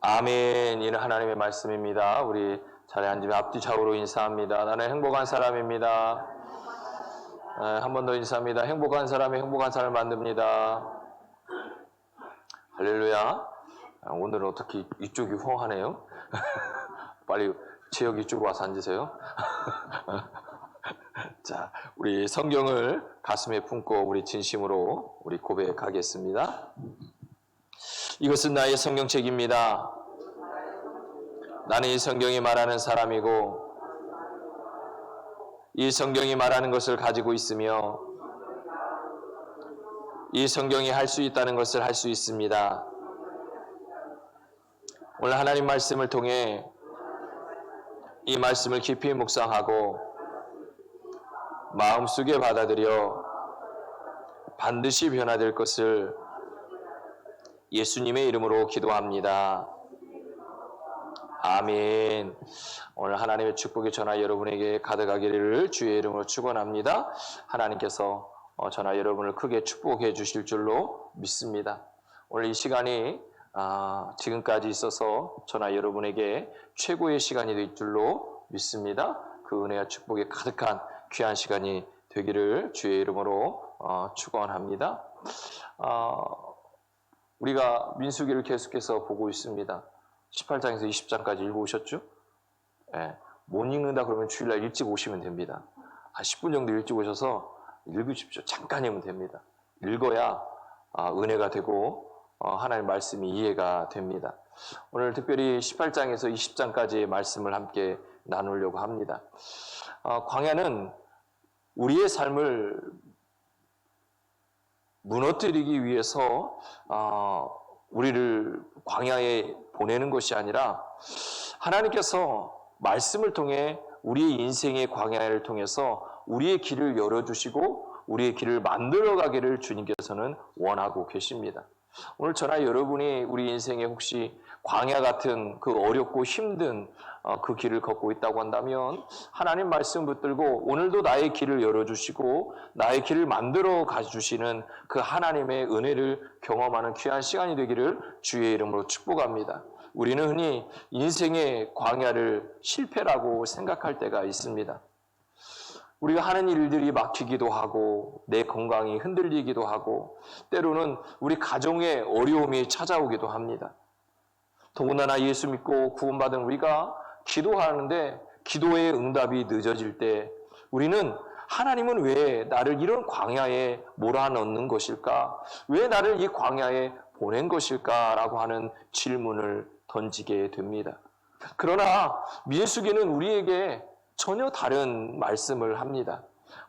아멘. 이는 하나님의 말씀입니다. 우리 자리에 앉으며 앞뒤 좌우로 인사합니다. 나는 행복한 사람입니다. 한 번 더 인사합니다. 행복한 사람이 행복한 사람을 만듭니다. 할렐루야. 오늘은 어떻게 이쪽이 호하네요. 빨리 지역 이쪽으로 와서 앉으세요. 자, 우리 성경을 가슴에 품고 우리 진심으로 우리 고백하겠습니다. 이것은 나의 성경책입니다. 나는 이 성경이 말하는 사람이고 이 성경이 말하는 것을 가지고 있으며 이 성경이 할 수 있다는 것을 할 수 있습니다. 오늘 하나님 말씀을 통해 이 말씀을 깊이 묵상하고 마음속에 받아들여 반드시 변화될 것을 예수님의 이름으로 기도합니다. 아멘. 오늘 하나님의 축복이 저나 여러분에게 가득하기를 주의 이름으로 축원합니다. 하나님께서 저나 여러분을 크게 축복해 주실 줄로 믿습니다. 오늘 이 시간이 지금까지 있어서 저나 여러분에게 최고의 시간이 될 줄로 믿습니다. 그 은혜와 축복이 가득한 귀한 시간이 되기를 주의 이름으로 축원합니다. 우리가 민수기를 계속해서 보고 있습니다. 18장에서 20장까지 읽어오셨죠? 예, 못 읽는다 그러면 주일날 일찍 오시면 됩니다. 한 10분 정도 일찍 오셔서 읽으십시오. 잠깐이면 됩니다. 읽어야 은혜가 되고 하나님의 말씀이 이해가 됩니다. 오늘 특별히 18장에서 20장까지의 말씀을 함께 나누려고 합니다. 광야는 우리의 삶을 무너뜨리기 위해서 우리를 광야에 보내는 것이 아니라 하나님께서 말씀을 통해 우리의 인생의 광야를 통해서 우리의 길을 열어주시고 우리의 길을 만들어가기를 주님께서는 원하고 계십니다. 오늘 저나 여러분이 우리 인생에 혹시 광야 같은 그 어렵고 힘든 그 길을 걷고 있다고 한다면 하나님 말씀 붙들고 오늘도 나의 길을 열어주시고 나의 길을 만들어 가주시는 그 하나님의 은혜를 경험하는 귀한 시간이 되기를 주의 이름으로 축복합니다. 우리는 흔히 인생의 광야를 실패라고 생각할 때가 있습니다. 우리가 하는 일들이 막히기도 하고 내 건강이 흔들리기도 하고 때로는 우리 가정에 어려움이 찾아오기도 합니다. 더군다나 예수 믿고 구원받은 우리가 기도하는데 기도의 응답이 늦어질 때 우리는 하나님은 왜 나를 이런 광야에 몰아넣는 것일까? 왜 나를 이 광야에 보낸 것일까? 라고 하는 질문을 던지게 됩니다. 그러나 민수기는 우리에게 전혀 다른 말씀을 합니다.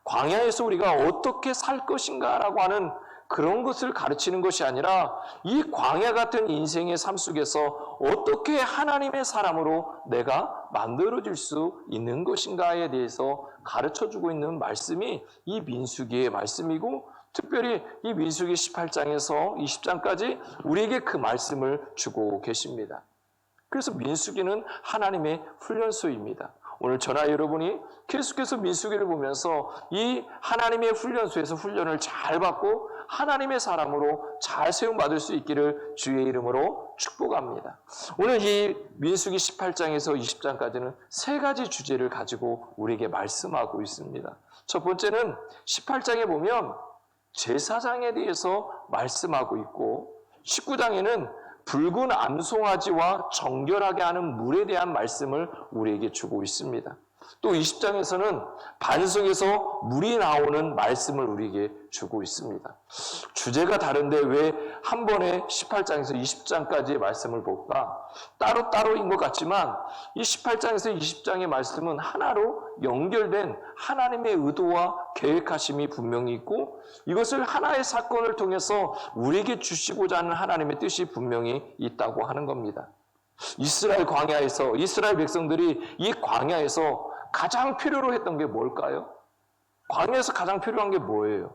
광야에서 우리가 어떻게 살 것인가 라고 하는 그런 것을 가르치는 것이 아니라 이 광야 같은 인생의 삶 속에서 어떻게 하나님의 사람으로 내가 만들어질 수 있는 것인가에 대해서 가르쳐주고 있는 말씀이 이 민수기의 말씀이고 특별히 이 민수기 18장에서 20장까지 우리에게 그 말씀을 주고 계십니다. 그래서 민수기는 하나님의 훈련소입니다. 오늘 저나 여러분이 계속해서 민수기를 보면서 이 하나님의 훈련소에서 훈련을 잘 받고 하나님의 사람으로 잘 세움받을 수 있기를 주의 이름으로 축복합니다. 오늘 이 민수기 18장에서 20장까지는 세 가지 주제를 가지고 우리에게 말씀하고 있습니다. 첫 번째는 18장에 보면 제사장에 대해서 말씀하고 있고 19장에는 붉은 암송아지와 정결하게 하는 물에 대한 말씀을 우리에게 주고 있습니다. 또 20장에서는 반석에서 물이 나오는 말씀을 우리에게 주고 있습니다. 주제가 다른데 왜 한 번에 18장에서 20장까지의 말씀을 볼까? 따로따로인 것 같지만 이 18장에서 20장의 말씀은 하나로 연결된 하나님의 의도와 계획하심이 분명히 있고 이것을 하나의 사건을 통해서 우리에게 주시고자 하는 하나님의 뜻이 분명히 있다고 하는 겁니다. 이스라엘 광야에서 이스라엘 백성들이 이 광야에서 가장 필요로 했던 게 뭘까요? 광야에서 가장 필요한 게 뭐예요?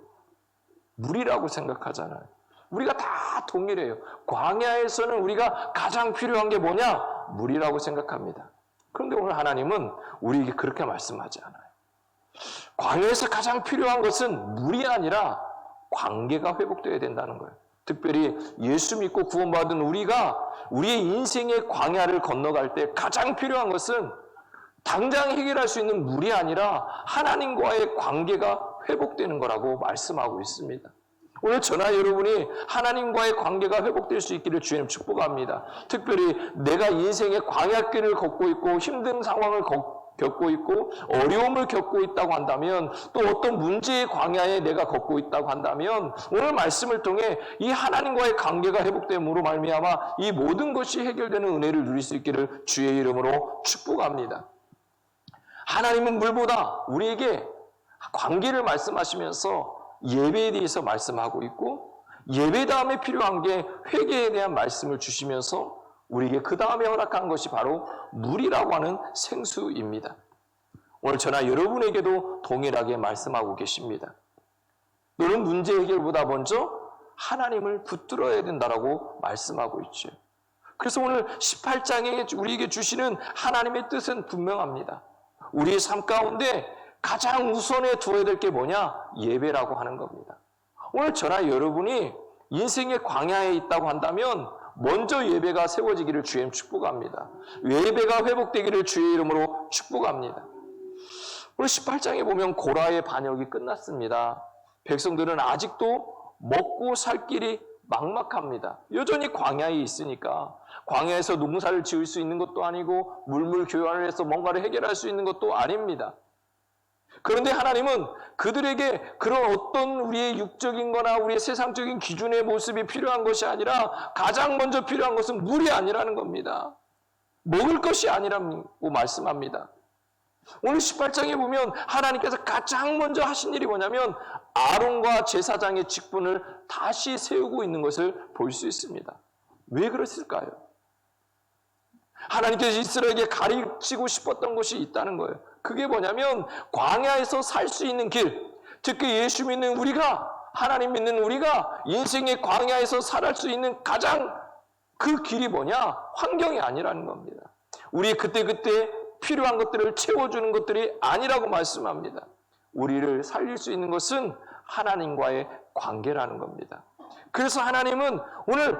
물이라고 생각하잖아요. 우리가 다 동일해요. 광야에서는 우리가 가장 필요한 게 뭐냐? 물이라고 생각합니다. 그런데 오늘 하나님은 우리에게 그렇게 말씀하지 않아요. 광야에서 가장 필요한 것은 물이 아니라 관계가 회복되어야 된다는 거예요. 특별히 예수 믿고 구원받은 우리가 우리의 인생의 광야를 건너갈 때 가장 필요한 것은 당장 해결할 수 있는 물이 아니라 하나님과의 관계가 회복되는 거라고 말씀하고 있습니다. 오늘 저나 여러분이 하나님과의 관계가 회복될 수 있기를 주님 축복합니다. 특별히 내가 인생의 광야길을 걷고 있고 힘든 상황을 겪고 있고 어려움을 겪고 있다고 한다면, 또 어떤 문제의 광야에 내가 걷고 있다고 한다면, 오늘 말씀을 통해 이 하나님과의 관계가 회복됨으로 말미암아 이 모든 것이 해결되는 은혜를 누릴 수 있기를 주의 이름으로 축복합니다. 하나님은 물보다 우리에게 관계를 말씀하시면서 예배에 대해서 말씀하고 있고, 예배 다음에 필요한 게 회개에 대한 말씀을 주시면서 우리에게 그 다음에 허락한 것이 바로 물이라고 하는 생수입니다. 오늘 저나 여러분에게도 동일하게 말씀하고 계십니다. 너는 문제 해결보다 먼저 하나님을 붙들어야 된다라고 말씀하고 있죠. 그래서 오늘 18장에 우리에게 주시는 하나님의 뜻은 분명합니다. 우리의 삶 가운데 가장 우선에 두어야 될 게 뭐냐? 예배라고 하는 겁니다. 오늘 저나 여러분이 인생의 광야에 있다고 한다면 먼저 예배가 세워지기를 주님 축복합니다. 예배가 회복되기를 주의 이름으로 축복합니다. 오늘 18장에 보면 고라의 반역이 끝났습니다. 백성들은 아직도 먹고 살 길이 막막합니다. 여전히 광야에 있으니까 광야에서 농사를 지을 수 있는 것도 아니고 물물 교환을 해서 뭔가를 해결할 수 있는 것도 아닙니다. 그런데 하나님은 그들에게 그런 어떤 우리의 육적인 거나 우리의 세상적인 기준의 모습이 필요한 것이 아니라 가장 먼저 필요한 것은 물이 아니라는 겁니다. 먹을 것이 아니라고 말씀합니다. 오늘 18장에 보면 하나님께서 가장 먼저 하신 일이 뭐냐면 아론과 제사장의 직분을 다시 세우고 있는 것을 볼 수 있습니다. 왜 그랬을까요? 하나님께서 이스라엘에게 가르치고 싶었던 것이 있다는 거예요. 그게 뭐냐면 광야에서 살 수 있는 길, 특히 예수 믿는 우리가, 하나님 믿는 우리가 인생의 광야에서 살할 수 있는 가장 그 길이 뭐냐? 환경이 아니라는 겁니다. 우리 그때그때 필요한 것들을 채워주는 것들이 아니라고 말씀합니다. 우리를 살릴 수 있는 것은 하나님과의 관계라는 겁니다. 그래서 하나님은 오늘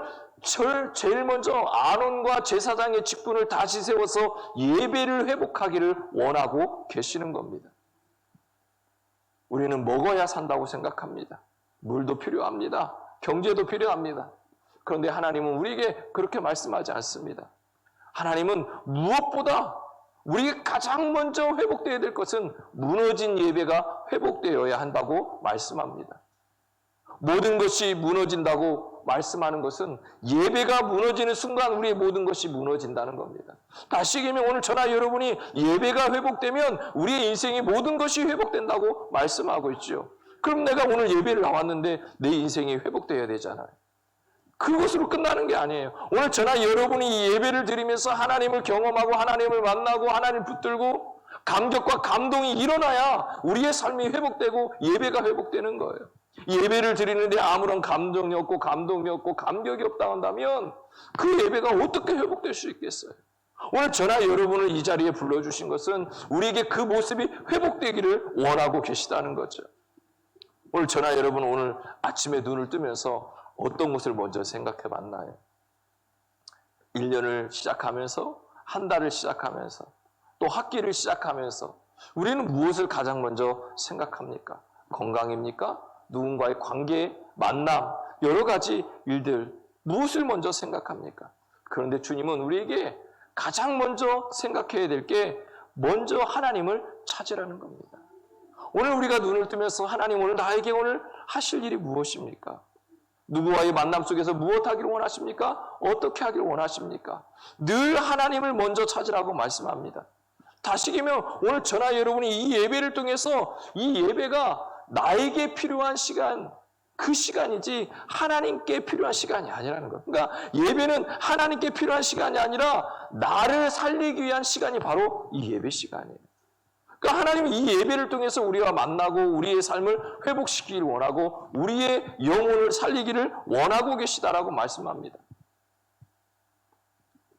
제일 먼저 아론과 제사장의 직분을 다시 세워서 예배를 회복하기를 원하고 계시는 겁니다. 우리는 먹어야 산다고 생각합니다. 물도 필요합니다. 경제도 필요합니다. 그런데 하나님은 우리에게 그렇게 말씀하지 않습니다. 하나님은 무엇보다 우리가 가장 먼저 회복되어야 될 것은 무너진 예배가 회복되어야 한다고 말씀합니다. 모든 것이 무너진다고 말씀하는 것은 예배가 무너지는 순간 우리의 모든 것이 무너진다는 겁니다. 다시 얘기하면 오늘 저나 여러분이 예배가 회복되면 우리의 인생의 모든 것이 회복된다고 말씀하고 있죠. 그럼 내가 오늘 예배를 나왔는데 내 인생이 회복되어야 되잖아요. 그것으로 끝나는 게 아니에요. 오늘 저나 여러분이 이 예배를 드리면서 하나님을 경험하고 하나님을 만나고 하나님을 붙들고 감격과 감동이 일어나야 우리의 삶이 회복되고 예배가 회복되는 거예요. 예배를 드리는데 아무런 감동이 없고 감동이 없고 감격이 없다 한다면 그 예배가 어떻게 회복될 수 있겠어요? 오늘 저나 여러분을 이 자리에 불러주신 것은 우리에게 그 모습이 회복되기를 원하고 계시다는 거죠. 오늘 저나 여러분 오늘 아침에 눈을 뜨면서 어떤 것을 먼저 생각해 봤나요? 1년을 시작하면서, 한 달을 시작하면서, 또 학기를 시작하면서 우리는 무엇을 가장 먼저 생각합니까? 건강입니까? 누군가의 관계, 만남, 여러 가지 일들, 무엇을 먼저 생각합니까? 그런데 주님은 우리에게 가장 먼저 생각해야 될 게 먼저 하나님을 찾으라는 겁니다. 오늘 우리가 눈을 뜨면서 하나님 오늘 나에게 오늘 하실 일이 무엇입니까? 누구와의 만남 속에서 무엇 하기를 원하십니까? 어떻게 하기를 원하십니까? 늘 하나님을 먼저 찾으라고 말씀합니다. 다시 얘기하면 오늘 저나 여러분이 이 예배를 통해서 이 예배가 나에게 필요한 시간, 그 시간이지 하나님께 필요한 시간이 아니라는 거예요. 그러니까 예배는 하나님께 필요한 시간이 아니라 나를 살리기 위한 시간이 바로 이 예배 시간이에요. 그러니까 하나님은 이 예배를 통해서 우리와 만나고 우리의 삶을 회복시키기를 원하고 우리의 영혼을 살리기를 원하고 계시다라고 말씀합니다.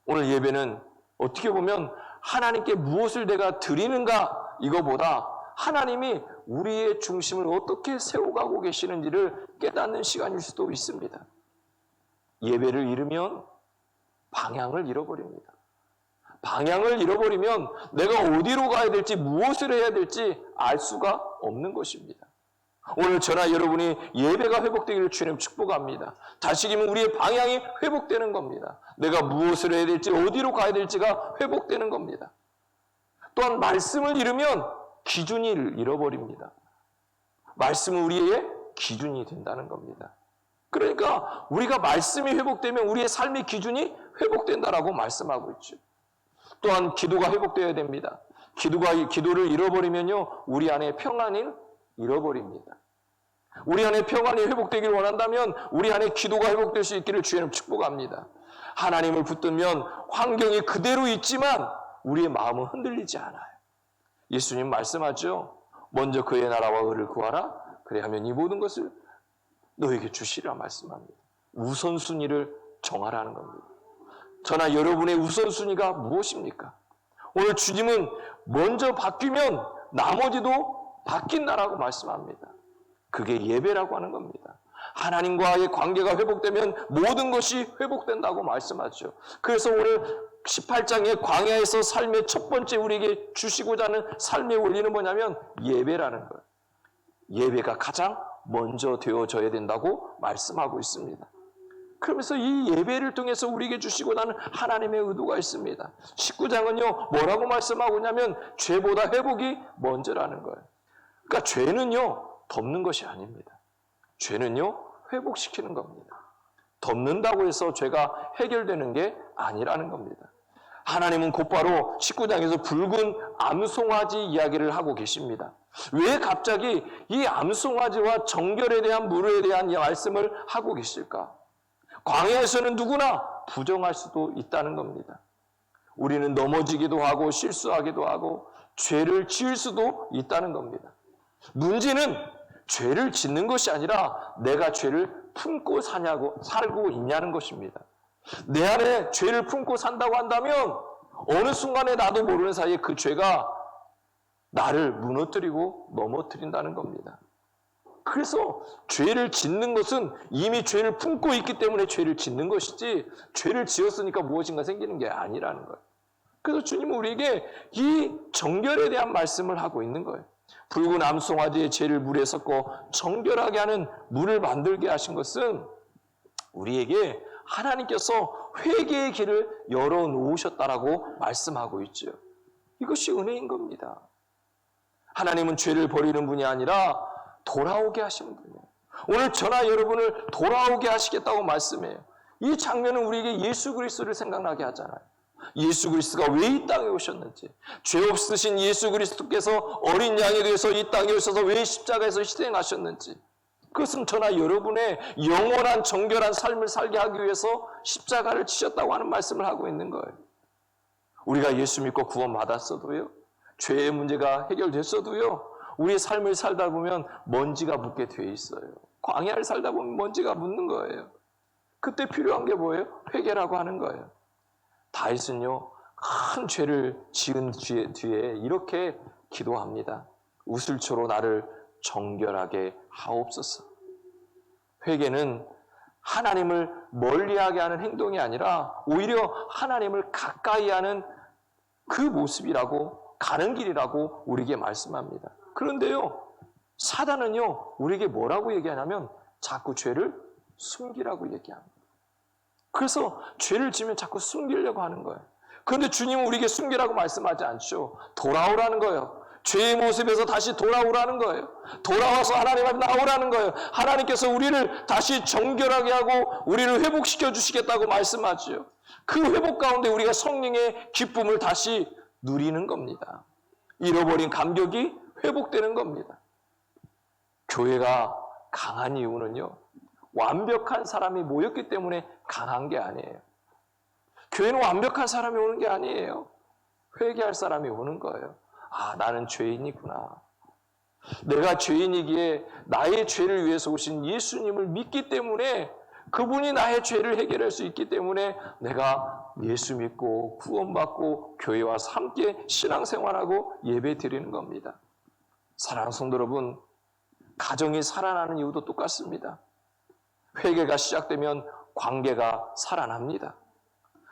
오늘 예배는 어떻게 보면 하나님께 무엇을 내가 드리는가 이거보다 하나님이 우리의 중심을 어떻게 세워가고 계시는지를 깨닫는 시간일 수도 있습니다. 예배를 잃으면 방향을 잃어버립니다. 방향을 잃어버리면 내가 어디로 가야 될지, 무엇을 해야 될지 알 수가 없는 것입니다. 오늘 저나 여러분이 예배가 회복되기를 주님 축복합니다. 다시금 우리의 방향이 회복되는 겁니다. 내가 무엇을 해야 될지, 어디로 가야 될지가 회복되는 겁니다. 또한 말씀을 잃으면 기준을 잃어버립니다. 말씀은 우리의 기준이 된다는 겁니다. 그러니까 우리가 말씀이 회복되면 우리의 삶의 기준이 회복된다라고 말씀하고 있죠. 또한 기도가 회복되어야 됩니다. 기도를 잃어버리면요, 우리 안에 평안을 잃어버립니다. 우리 안에 평안이 회복되기를 원한다면 우리 안에 기도가 회복될 수 있기를 주님 축복합니다. 하나님을 붙들면 환경이 그대로 있지만 우리의 마음은 흔들리지 않아요. 예수님 말씀하죠. 먼저 그의 나라와 의를 구하라. 그래야면 이 모든 것을 너에게 주시리라 말씀합니다. 우선순위를 정하라는 겁니다. 저나 여러분의 우선순위가 무엇입니까? 오늘 주님은 먼저 바뀌면 나머지도 바뀐다라고 말씀합니다. 그게 예배라고 하는 겁니다. 하나님과의 관계가 회복되면 모든 것이 회복된다고 말씀하죠. 그래서 오늘 18장의 광야에서 삶의 첫 번째 우리에게 주시고자 하는 삶의 원리는 뭐냐면 예배라는 거예요. 예배가 가장 먼저 되어져야 된다고 말씀하고 있습니다. 그러면서 이 예배를 통해서 우리에게 주시고자 하는 하나님의 의도가 있습니다. 19장은요, 뭐라고 말씀하고 있냐면 죄보다 회복이 먼저라는 거예요. 그러니까 죄는요, 덮는 것이 아닙니다. 죄는요, 회복시키는 겁니다. 덮는다고 해서 죄가 해결되는 게 아니라는 겁니다. 하나님은 곧바로 19장에서 붉은 암송아지 이야기를 하고 계십니다. 왜 갑자기 이 암송아지와 정결에 대한 물에 대한 말씀을 하고 계실까? 광야에서는 누구나 부정할 수도 있다는 겁니다. 우리는 넘어지기도 하고 실수하기도 하고 죄를 지을 수도 있다는 겁니다. 문제는 죄를 짓는 것이 아니라 내가 죄를 품고 살고 있냐는 것입니다. 내 안에 죄를 품고 산다고 한다면 어느 순간에 나도 모르는 사이에 그 죄가 나를 무너뜨리고 넘어뜨린다는 겁니다. 그래서 죄를 짓는 것은 이미 죄를 품고 있기 때문에 죄를 짓는 것이지 죄를 지었으니까 무엇인가 생기는 게 아니라는 거예요. 그래서 주님은 우리에게 이 정결에 대한 말씀을 하고 있는 거예요. 붉은 암송아지의 죄를 물에 섞어 정결하게 하는 물을 만들게 하신 것은 우리에게 하나님께서 회개의 길을 열어놓으셨다라고 말씀하고 있죠. 이것이 은혜인 겁니다. 하나님은 죄를 버리는 분이 아니라 돌아오게 하시는 분이에요. 오늘 저나 여러분을 돌아오게 하시겠다고 말씀해요. 이 장면은 우리에게 예수 그리스도를 생각나게 하잖아요. 예수 그리스도가 왜 이 땅에 오셨는지, 죄 없으신 예수 그리스도께서 어린 양이 되어서 이 땅에 오셔서 왜 십자가에서 희생하셨는지, 그것은 저나 여러분의 영원한 정결한 삶을 살게 하기 위해서 십자가를 치셨다고 하는 말씀을 하고 있는 거예요. 우리가 예수 믿고 구원받았어도요, 죄의 문제가 해결됐어도요, 우리의 삶을 살다 보면 먼지가 묻게 돼 있어요. 광야를 살다 보면 먼지가 묻는 거예요. 그때 필요한 게 뭐예요? 회개라고 하는 거예요. 다윗은요, 큰 죄를 지은 뒤에 이렇게 기도합니다. 우슬초로 나를 정결하게 하옵소서. 회개는 하나님을 멀리하게 하는 행동이 아니라 오히려 하나님을 가까이 하는 그 모습이라고, 가는 길이라고 우리에게 말씀합니다. 그런데요, 사단은요, 우리에게 뭐라고 얘기하냐면 자꾸 죄를 숨기라고 얘기합니다. 그래서 죄를 지면 자꾸 숨기려고 하는 거예요. 그런데 주님은 우리에게 숨기라고 말씀하지 않죠. 돌아오라는 거예요. 죄의 모습에서 다시 돌아오라는 거예요. 돌아와서 하나님 앞에 나오라는 거예요. 하나님께서 우리를 다시 정결하게 하고 우리를 회복시켜 주시겠다고 말씀하죠. 그 회복 가운데 우리가 성령의 기쁨을 다시 누리는 겁니다. 잃어버린 감격이 회복되는 겁니다. 교회가 강한 이유는요, 완벽한 사람이 모였기 때문에 강한 게 아니에요. 교회는 완벽한 사람이 오는 게 아니에요. 회개할 사람이 오는 거예요. 아, 나는 죄인이구나. 내가 죄인이기에 나의 죄를 위해서 오신 예수님을 믿기 때문에, 그분이 나의 죄를 해결할 수 있기 때문에 내가 예수 믿고 구원받고 교회 와서 함께 신앙생활하고 예배 드리는 겁니다. 사랑하는 성도 여러분, 가정이 살아나는 이유도 똑같습니다. 회개가 시작되면 관계가 살아납니다.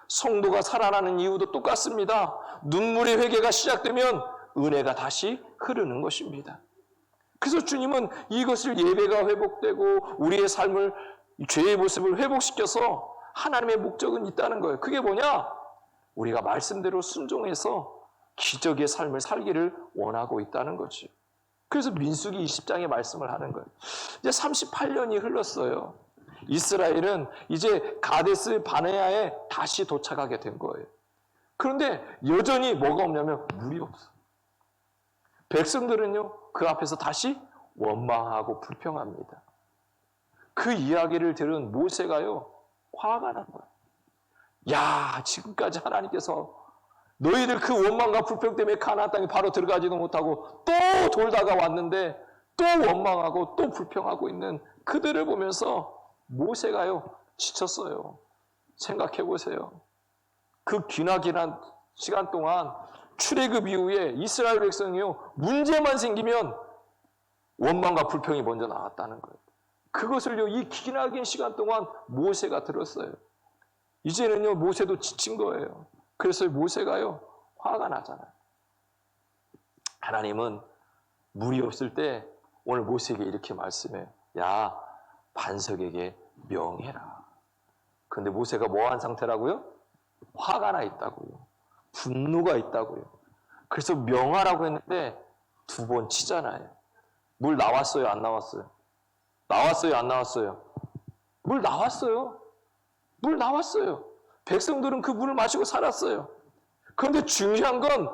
성도가 살아나는 이유도 똑같습니다. 눈물의 회개가 시작되면 은혜가 다시 흐르는 것입니다. 그래서 주님은 이것을 예배가 회복되고 우리의 삶을, 죄의 모습을 회복시켜서 하나님의 목적은 있다는 거예요. 그게 뭐냐? 우리가 말씀대로 순종해서 기적의 삶을 살기를 원하고 있다는 거지. 그래서 민수기 20장의 말씀을 하는 거예요. 이제 38년이 흘렀어요. 이스라엘은 이제 가데스 바네아에 다시 도착하게 된 거예요. 그런데 여전히 뭐가 없냐면 물이 없어. 백성들은요, 그 앞에서 다시 원망하고 불평합니다. 그 이야기를 들은 모세가요, 화가 난 거예요. 야, 지금까지 하나님께서 너희들 그 원망과 불평 때문에 가나안 땅에 바로 들어가지도 못하고 또 돌다가 왔는데 또 원망하고 또 불평하고 있는 그들을 보면서 모세가요, 지쳤어요. 생각해 보세요. 그 기나긴 시간 동안 출애굽 이후에 이스라엘 백성이요, 문제만 생기면 원망과 불평이 먼저 나왔다는 거예요. 그것을요, 이 기나긴 시간 동안 모세가 들었어요. 이제는요, 모세도 지친 거예요. 그래서 모세가요, 화가 나잖아요. 하나님은 물이 없을 때 오늘 모세에게 이렇게 말씀해요. 야, 반석에게 명해라. 그런데 모세가 뭐한 상태라고요? 화가 나 있다고요. 분노가 있다고요. 그래서 명하라고 했는데 2번 치잖아요. 물 나왔어요? 안 나왔어요? 나왔어요? 안 나왔어요? 물 나왔어요. 물 나왔어요. 백성들은 그 물을 마시고 살았어요. 그런데 중요한 건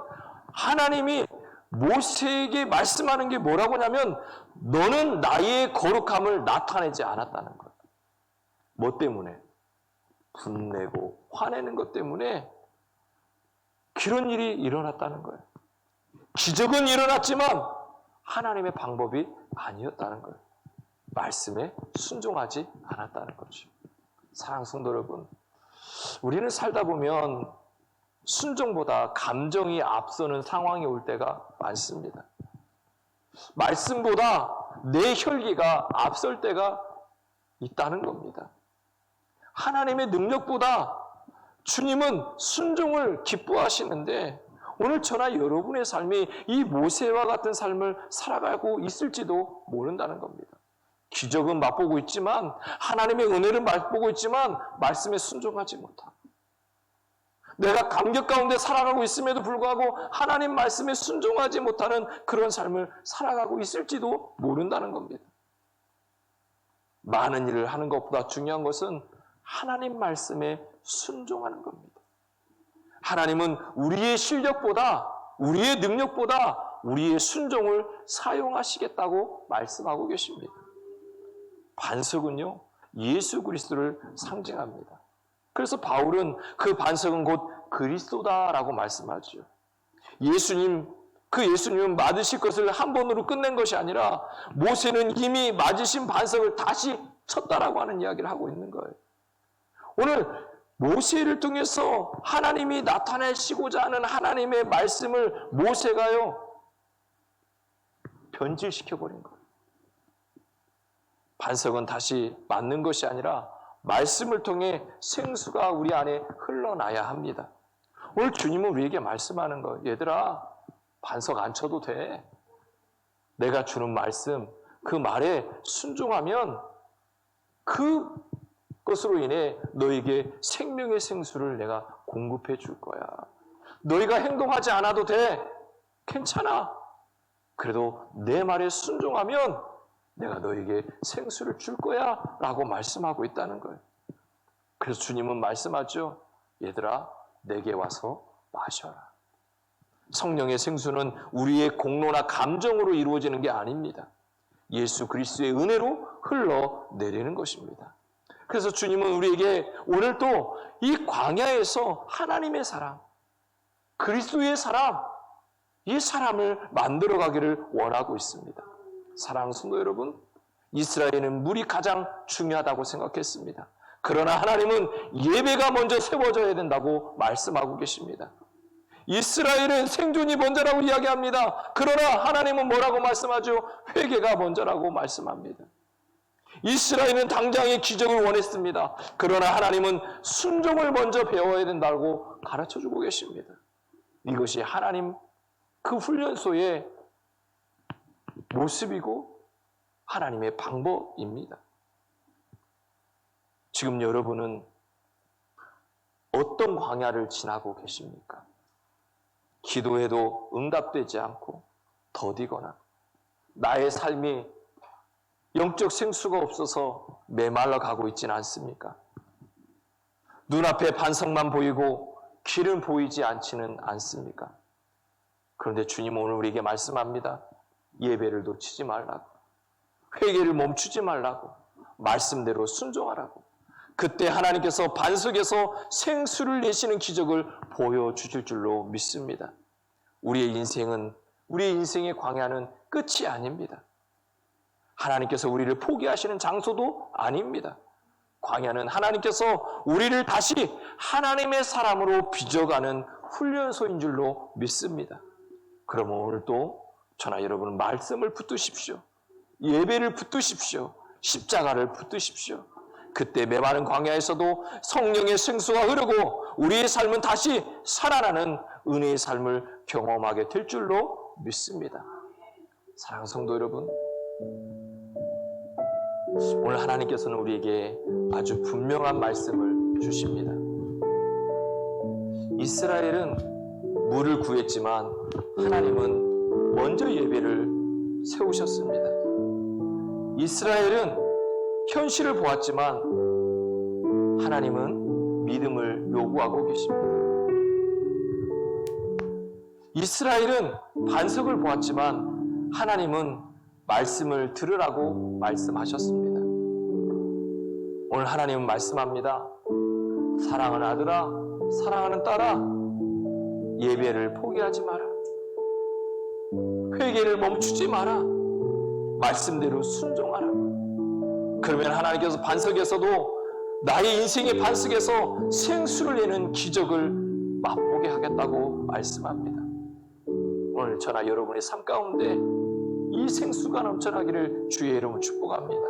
하나님이 모세에게 말씀하는 게 뭐라고 하냐면 너는 나의 거룩함을 나타내지 않았다는 거예요. 뭐 때문에? 분내고 화내는 것 때문에 그런 일이 일어났다는 거예요. 기적은 일어났지만 하나님의 방법이 아니었다는 거예요. 말씀에 순종하지 않았다는 거죠. 사랑하는 성도 여러분, 우리는 살다 보면 순종보다 감정이 앞서는 상황이 올 때가 많습니다. 말씀보다 내 혈기가 앞설 때가 있다는 겁니다. 하나님의 능력보다 주님은 순종을 기뻐하시는데 오늘 저나 여러분의 삶이 이 모세와 같은 삶을 살아가고 있을지도 모른다는 겁니다. 기적은 맛보고 있지만 하나님의 은혜를 맛보고 있지만 말씀에 순종하지 못하고 내가 감격 가운데 살아가고 있음에도 불구하고 하나님 말씀에 순종하지 못하는 그런 삶을 살아가고 있을지도 모른다는 겁니다. 많은 일을 하는 것보다 중요한 것은 하나님 말씀에 순종하는 겁니다. 하나님은 우리의 실력보다 우리의 능력보다 우리의 순종을 사용하시겠다고 말씀하고 계십니다. 반석은요, 예수 그리스도를 상징합니다. 그래서 바울은 그 반석은 곧 그리스도다라고 말씀하죠. 그 예수님은 맞으실 것을 한 번으로 끝낸 것이 아니라 모세는 이미 맞으신 반석을 다시 쳤다라고 하는 이야기를 하고 있는 거예요. 오늘 모세를 통해서 하나님이 나타내시고자 하는 하나님의 말씀을 모세가요, 변질시켜버린 거예요. 반석은 다시 맞는 것이 아니라 말씀을 통해 생수가 우리 안에 흘러나야 합니다. 오늘 주님은 우리에게 말씀하는 거예요. 얘들아, 반석 안 쳐도 돼. 내가 주는 말씀, 그 말에 순종하면 그것으로 인해 너에게 생명의 생수를 내가 공급해 줄 거야. 너희가 행동하지 않아도 돼. 괜찮아. 그래도 내 말에 순종하면 내가 너에게 생수를 줄 거야 라고 말씀하고 있다는 거예요. 그래서 주님은 말씀하죠. 얘들아, 내게 와서 마셔라. 성령의 생수는 우리의 공로나 감정으로 이루어지는 게 아닙니다. 예수 그리스도의 은혜로 흘러내리는 것입니다. 그래서 주님은 우리에게 오늘도 이 광야에서 하나님의 사람, 그리스도의 사람, 이 사람을 만들어가기를 원하고 있습니다. 사랑하는 성도 여러분, 이스라엘은 물이 가장 중요하다고 생각했습니다. 그러나 하나님은 예배가 먼저 세워져야 된다고 말씀하고 계십니다. 이스라엘은 생존이 먼저라고 이야기합니다. 그러나 하나님은 뭐라고 말씀하죠? 회개가 먼저라고 말씀합니다. 이스라엘은 당장의 기적을 원했습니다. 그러나 하나님은 순종을 먼저 배워야 된다고 가르쳐주고 계십니다. 이것이 하나님 그 훈련소의 모습이고 하나님의 방법입니다. 지금 여러분은 어떤 광야를 지나고 계십니까? 기도해도 응답되지 않고 더디거나 나의 삶이 영적 생수가 없어서 메말라 가고 있지는 않습니까? 눈앞에 반석만 보이고 길은 보이지 않지는 않습니까? 그런데 주님 오늘 우리에게 말씀합니다. 예배를 놓치지 말라고, 회개를 멈추지 말라고, 말씀대로 순종하라고. 그때 하나님께서 반석에서 생수를 내시는 기적을 보여주실 줄로 믿습니다. 우리의 인생의 광야는 끝이 아닙니다. 하나님께서 우리를 포기하시는 장소도 아닙니다. 광야는 하나님께서 우리를 다시 하나님의 사람으로 빚어가는 훈련소인 줄로 믿습니다. 그러면 오늘 또 저나 여러분은 말씀을 붙드십시오. 예배를 붙드십시오. 십자가를 붙드십시오. 그때 메마른 광야에서도 성령의 생수가 흐르고 우리의 삶은 다시 살아나는 은혜의 삶을 경험하게 될 줄로 믿습니다. 사랑하는 성도 여러분, 오늘 하나님께서는 우리에게 아주 분명한 말씀을 주십니다. 이스라엘은 물을 구했지만 하나님은 먼저 예배를 세우셨습니다. 이스라엘은 현실을 보았지만 하나님은 믿음을 요구하고 계십니다. 이스라엘은 반석을 보았지만 하나님은 말씀을 들으라고 말씀하셨습니다. 오늘 하나님은 말씀합니다. 사랑하는 아들아, 사랑하는 딸아, 예배를 포기하지 마라. 회개를 멈추지 마라. 말씀대로 순종하라. 그러면 하나님께서 반석에서도 나의 인생의 반석에서 생수를 내는 기적을 맛보게 하겠다고 말씀합니다. 오늘 저나 여러분의 삶 가운데 이 생수가 넘쳐나기를 주의 이름으로 축복합니다.